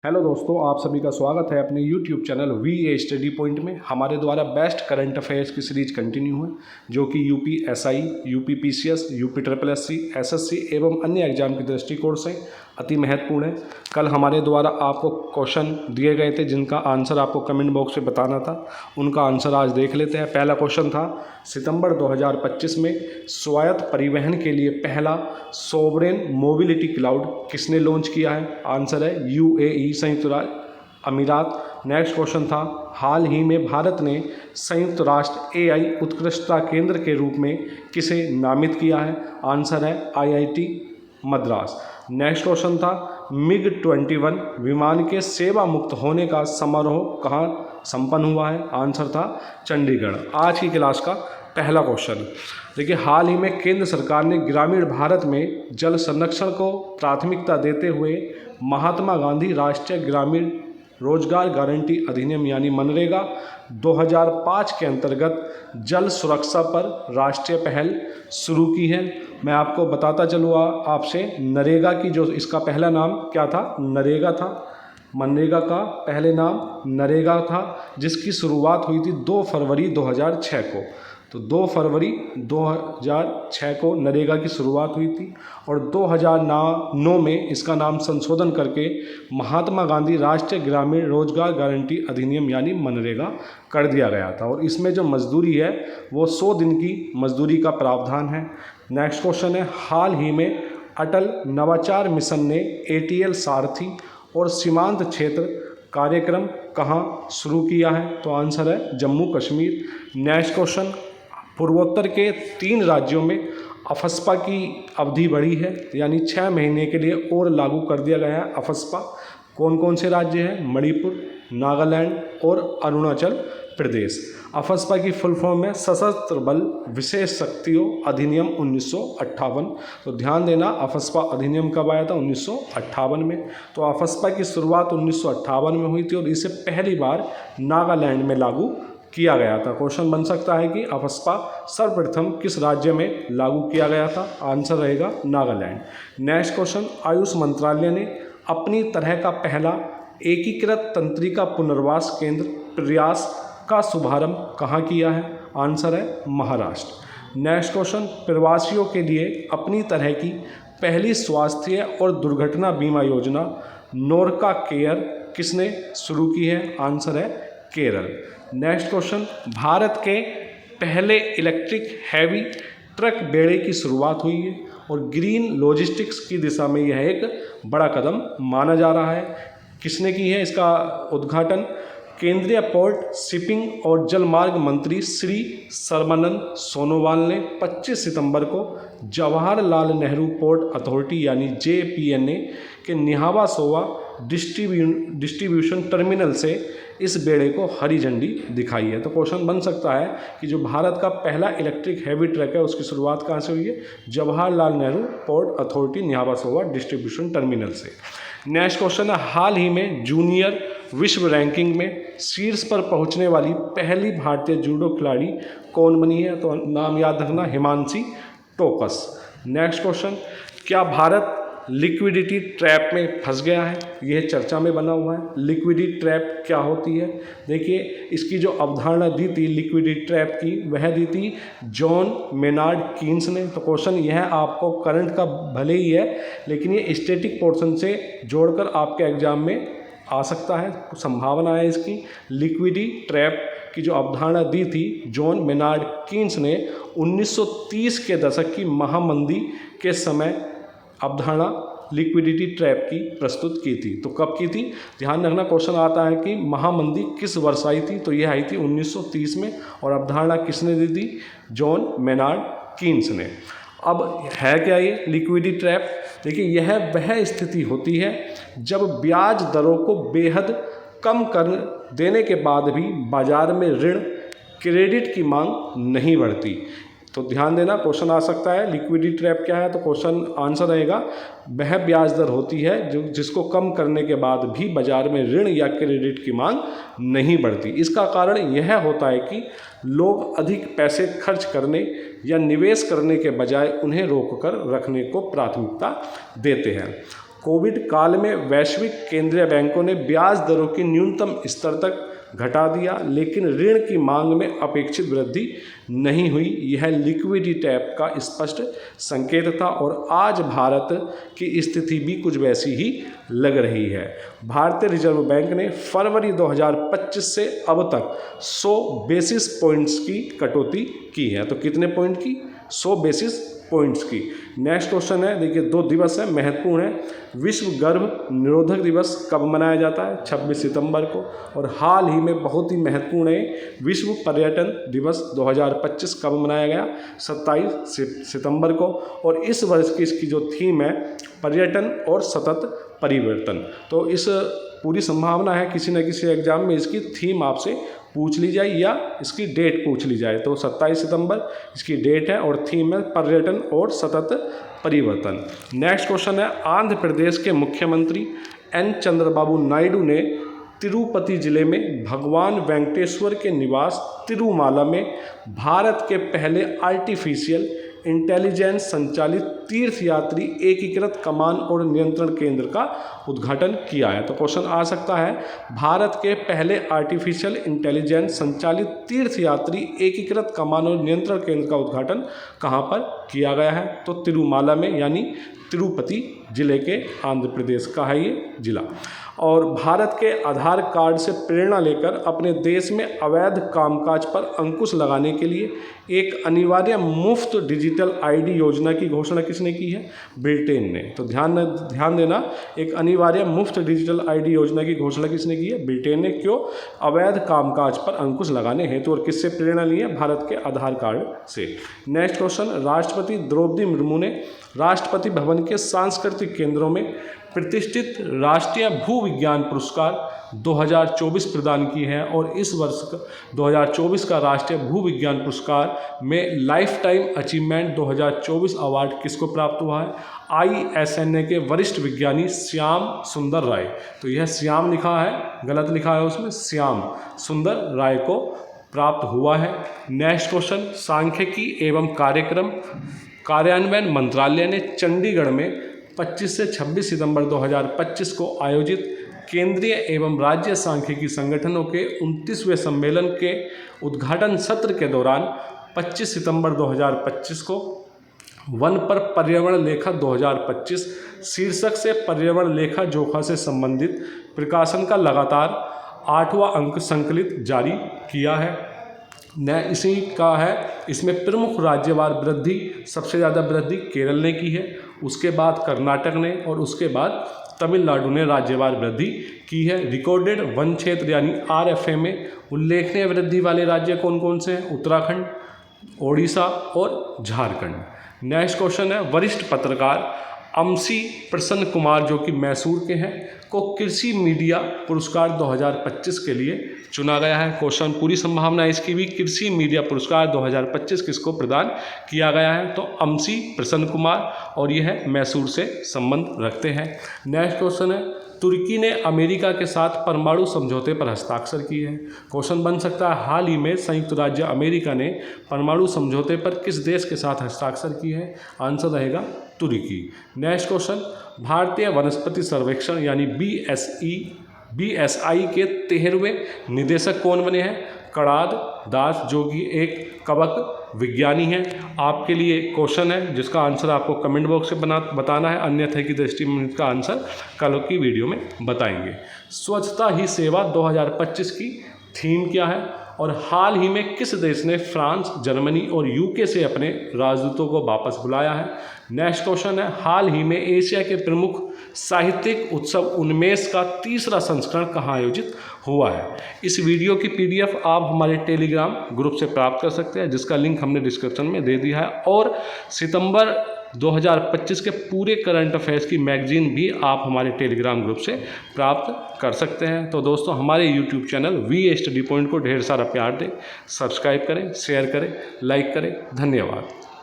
Hello दोस्तों, आप सभी का स्वागत है अपने YouTube channel we study point में। हमारे द्वारा बेस्ट करंट अफेयर्स की सीरीज कंटिन्यू है, जो कि UP SI, UP PCS, UP triple SC, SSC एवं अन्य एग्जाम के दृष्टिकोण से अति महत्वपूर्ण है। कल हमारे द्वारा आपको क्वेश्चन दिए गए थे जिनका आंसर आपको कमेंट बॉक्स में बताना था, उनका आंसर आज देख लेते हैं। पहला क्वेश्चन था, सितंबर 2025 में स्वायत्त परिवहन के लिए पहला सोवरेन मोबिलिटी क्लाउड किसने लॉन्च किया है? आंसर है यूएई, संयुक्त राज्य अमीरात। नेक्स्ट क्वेश्चन था, हाल ही में भारत ने संयुक्त राष्ट्र एआई उत्कृष्टता केंद्र के रूप में किसे नामित किया है? आंसर है आईआईटी मद्रास। नेक्स्ट क्वेश्चन था, मिग 21 विमान के सेवा मुक्त होने का समारोह कहाँ संपन्न हुआ है? आंसर था चंडीगढ़। आज की क्लास का पहला क्वेश्चन देखिए, हाल ही में केंद्र सरकार ने ग्रामीण भारत में जल संरक्षण को प्राथमिकता देते हुए महात्मा गांधी राष्ट्रीय ग्रामीण रोजगार गारंटी अधिनियम यानी मनरेगा 2005 के अंतर्गत जल सुरक्षा पर राष्ट्रीय पहल शुरू की है। मैं आपको बताता चलूँगा आपसे, नरेगा की जो इसका पहला नाम क्या था? नरेगा था। मनरेगा का पहले नाम नरेगा था, जिसकी शुरुआत हुई थी 2 फरवरी 2006 को। तो 2 फरवरी 2006 को नरेगा की शुरुआत हुई थी और 2009 में इसका नाम संशोधन करके महात्मा गांधी राष्ट्रीय ग्रामीण रोजगार गारंटी अधिनियम यानी मनरेगा कर दिया गया था। और इसमें जो मजदूरी है वो 100 दिन की मजदूरी का प्रावधान है। नेक्स्ट क्वेश्चन है, हाल ही में अटल नवाचार मिशन ने एटीएल सारथी और सीमांत क्षेत्र कार्यक्रम कहाँ शुरू किया है? तो आंसर है जम्मू कश्मीर। नेक्स्ट क्वेश्चन, पूर्वोत्तर के 3 राज्यों में अफस्पा की अवधि बढ़ी है, यानी 6 महीने के लिए और लागू कर दिया गया है अफस्पा। कौन कौन से राज्य हैं? मणिपुर, नागालैंड और अरुणाचल प्रदेश। अफस्पा की फुल फॉर्म है सशस्त्र बल विशेष शक्तियों अधिनियम 1958। तो ध्यान देना, अफस्पा अधिनियम कब आया था? 1958 में। तो अफस्पा की शुरुआत 1958 में हुई थी और इसे पहली बार नागालैंड में लागू किया गया था। क्वेश्चन बन सकता है कि अफस्पा सर्वप्रथम किस राज्य में लागू किया गया था? आंसर रहेगा नागालैंड। नेक्स्ट क्वेश्चन, आयुष मंत्रालय ने अपनी तरह का पहला एकीकृत तंत्रिका पुनर्वास केंद्र प्रयास का शुभारंभ कहाँ किया है? आंसर है महाराष्ट्र। नेक्स्ट क्वेश्चन, प्रवासियों के लिए अपनी तरह की पहली स्वास्थ्य और दुर्घटना बीमा योजना नोरका केयर किसने शुरू की है? आंसर है केरल। नेक्स्ट क्वेश्चन, भारत के पहले इलेक्ट्रिक हैवी ट्रक बेड़े की शुरुआत हुई है और ग्रीन लॉजिस्टिक्स की दिशा में यह एक बड़ा कदम माना जा रहा है। किसने की है इसका उद्घाटन? केंद्रीय पोर्ट, शिपिंग और जलमार्ग मंत्री श्री सर्बानंद सोनोवाल ने 25 सितंबर को जवाहरलाल नेहरू पोर्ट अथॉरिटी यानी JPNA के निहावा सोवा डिस्ट्रीब्यूशन टर्मिनल से इस बेड़े को हरी झंडी दिखाई है। तो क्वेश्चन बन सकता है कि जो भारत का पहला इलेक्ट्रिक हैवी ट्रक है उसकी शुरुआत कहाँ से हुई है? जवाहरलाल नेहरू पोर्ट अथॉरिटी निहावा सोवा डिस्ट्रीब्यूशन टर्मिनल से। नेक्स्ट क्वेश्चन है, हाल ही में जूनियर विश्व रैंकिंग में शीर्ष पर पहुंचने वाली पहली भारतीय जूडो खिलाड़ी कौन बनी है? तो नाम याद रखना, हिमांशी टोकस। नेक्स्ट क्वेश्चन, क्या भारत लिक्विडिटी ट्रैप में फंस गया है? यह चर्चा में बना हुआ है। लिक्विडिटी ट्रैप क्या होती है? देखिए, इसकी जो अवधारणा दी थी लिक्विडिटी ट्रैप की, वह दी थी जॉन मेनार्ड कीन्स ने। तो क्वेश्चन यह आपको करंट का भले ही है, लेकिन ये स्टैटिक पोर्शन से जोड़कर आपके एग्जाम में आ सकता है, संभावना है इसकी। लिक्विडिटी ट्रैप की जो अवधारणा दी थी जॉन मेनार्ड कीन्स ने 1930 के दशक की महामंदी के समय अवधारणा लिक्विडिटी ट्रैप की प्रस्तुत की थी। तो कब की थी? ध्यान रखना, क्वेश्चन आता है कि महामंदी किस वर्ष आई थी? तो यह आई थी 1930 में और अवधारणा किसने दी थी? जॉन मेनार्ड कीन्स ने। अब है क्या ये लिक्विडिटी ट्रैप? देखिए, यह वह स्थिति होती है जब ब्याज दरों को बेहद कम कर देने के बाद भी बाजार में ऋण क्रेडिट की मांग नहीं बढ़ती। तो ध्यान देना, क्वेश्चन आ सकता है लिक्विडिटी ट्रैप क्या है? तो क्वेश्चन आंसर रहेगा वह ब्याज दर होती है जो जिसको कम करने के बाद भी बाजार में ऋण या क्रेडिट की मांग नहीं बढ़ती। इसका कारण यह होता है कि लोग अधिक पैसे खर्च करने या निवेश करने के बजाय उन्हें रोक कर रखने को प्राथमिकता देते हैं। कोविड काल में वैश्विक केंद्रीय बैंकों ने ब्याज दरों की न्यूनतम स्तर तक घटा दिया, लेकिन ऋण की मांग में अपेक्षित वृद्धि नहीं हुई। यह लिक्विडिटी टैप का स्पष्ट संकेत था और आज भारत की स्थिति भी कुछ वैसी ही लग रही है। भारतीय रिजर्व बैंक ने फरवरी 2025 से अब तक 100 बेसिस पॉइंट्स की कटौती की है। तो कितने पॉइंट की? 100 बेसिस पॉइंट्स की। नेक्स्ट क्वेश्चन है, देखिए 2 दिवस है, महत्वपूर्ण है। विश्व गर्भ निरोधक दिवस कब मनाया जाता है? 26 सितंबर को। और हाल ही में बहुत ही महत्वपूर्ण है, विश्व पर्यटन दिवस 2025 कब मनाया गया? 27 सितंबर को। और इस वर्ष की इसकी जो थीम है, पर्यटन और सतत परिवर्तन। तो इस पूरी संभावना है किसी न किसी एग्जाम में इसकी थीम आपसे पूछ ली जाए या इसकी डेट पूछ ली जाए। तो 27 सितंबर इसकी डेट है और थीम है पर्यटन और सतत परिवर्तन। नेक्स्ट क्वेश्चन है, आंध्र प्रदेश के मुख्यमंत्री एन चंद्रबाबू नायडू ने तिरुपति जिले में भगवान वेंकटेश्वर के निवास तिरुमाला में भारत के पहले आर्टिफिशियल इंटेलिजेंस संचालित तीर्थयात्री एकीकृत कमान और नियंत्रण केंद्र का उद्घाटन किया है। तो क्वेश्चन आ सकता है, भारत के पहले आर्टिफिशियल इंटेलिजेंस संचालित तीर्थयात्री एकीकृत कमान और नियंत्रण केंद्र का उद्घाटन कहाँ पर किया गया है? तो तिरुमाला में, यानी तिरुपति जिले के आंध्र प्रदेश का है ये जिला। और भारत के आधार कार्ड से प्रेरणा लेकर अपने देश में अवैध कामकाज पर अंकुश लगाने के लिए एक अनिवार्य मुफ्त डिजिटल आईडी योजना की घोषणा किसने की है? ब्रिटेन ने। तो ध्यान देना, एक अनिवार्य मुफ्त डिजिटल आईडी योजना की घोषणा किसने की है? ब्रिटेन ने। क्यों? अवैध कामकाज पर अंकुश लगाने हेतु। और किससे प्रेरणा ली है? भारत के आधार कार्ड से। नेक्स्ट क्वेश्चन, राष्ट्रपति द्रौपदी मुर्मू ने राष्ट्रपति भवन के सांस्कृतिक केंद्रों में प्रतिष्ठित राष्ट्रीय भूविज्ञान पुरस्कार 2024 प्रदान की है। और इस वर्ष 2024 का राष्ट्रीय भूविज्ञान पुरस्कार में लाइफ टाइम अचीवमेंट 2024 अवार्ड किसको प्राप्त हुआ है? ISNA के वरिष्ठ विज्ञानी श्याम सुंदर राय। तो यह श्याम लिखा है, गलत लिखा है उसमें, श्याम सुंदर राय को प्राप्त हुआ है। नेक्स्ट क्वेश्चन, सांख्यिकी एवं कार्यक्रम कार्यान्वयन मंत्रालय ने चंडीगढ़ में 25 से 26 सितंबर 2025 को आयोजित केंद्रीय एवं राज्य सांख्यिकी संगठनों के 29वें सम्मेलन के उद्घाटन सत्र के दौरान 25 सितंबर 2025 को वन पर पर्यावरण लेखा 2025 शीर्षक से पर्यावरण लेखा जोखा से संबंधित प्रकाशन का लगातार 8वां अंक संकलित जारी किया है। न इसी का है, इसमें प्रमुख राज्यवार वृद्धि, सबसे ज़्यादा वृद्धि केरल ने की है, उसके बाद कर्नाटक ने और उसके बाद तमिलनाडु ने राज्यवार वृद्धि की है। रिकॉर्डेड वन क्षेत्र यानी RFA में उल्लेखनीय वृद्धि वाले राज्य कौन कौन से हैं? उत्तराखंड, ओडिशा और झारखंड। नेक्स्ट क्वेश्चन है, वरिष्ठ पत्रकार अमसी प्रसन्न कुमार जो कि मैसूर के हैं को कृषि मीडिया पुरस्कार 2025 के लिए चुना गया है। क्वेश्चन, पूरी संभावना है इसकी भी, कृषि मीडिया पुरस्कार 2025 किसको प्रदान किया गया है? तो अमसी प्रसन्न कुमार, और यह मैसूर से संबंध रखते हैं। नेक्स्ट क्वेश्चन है, तुर्की ने अमेरिका के साथ परमाणु समझौते पर हस्ताक्षर किए हैं। क्वेश्चन बन सकता है, हाल ही में संयुक्त राज्य अमेरिका ने परमाणु समझौते पर किस देश के साथ हस्ताक्षर किए हैं? आंसर रहेगा तुर्की। नेक्स्ट क्वेश्चन, भारतीय वनस्पति सर्वेक्षण यानी BSI के 13वें निदेशक कौन बने हैं? कड़ाद दास, जो कि एक कवक विज्ञानी हैं। आपके लिए क्वेश्चन है जिसका आंसर आपको कमेंट बॉक्स में बताना है, अन्यथा की दृष्टि में इसका आंसर कल की वीडियो में बताएंगे। स्वच्छता ही सेवा 2025 की थीम क्या है? और हाल ही में किस देश ने फ्रांस, जर्मनी और UK से अपने राजदूतों को वापस बुलाया है? नेक्स्ट क्वेश्चन है, हाल ही में एशिया के प्रमुख साहित्यिक उत्सव उन्मेष का 3रा संस्करण कहाँ आयोजित हुआ है? इस वीडियो की PDF आप हमारे टेलीग्राम ग्रुप से प्राप्त कर सकते हैं, जिसका लिंक हमने डिस्क्रिप्शन में दे दिया है। और सितंबर 2025 के पूरे करंट अफेयर्स की मैगजीन भी आप हमारे टेलीग्राम ग्रुप से प्राप्त कर सकते हैं। तो दोस्तों, हमारे YouTube channel VA study point को ढेर सारा प्यार दें, सब्सक्राइब करें, शेयर करें, लाइक करें। धन्यवाद।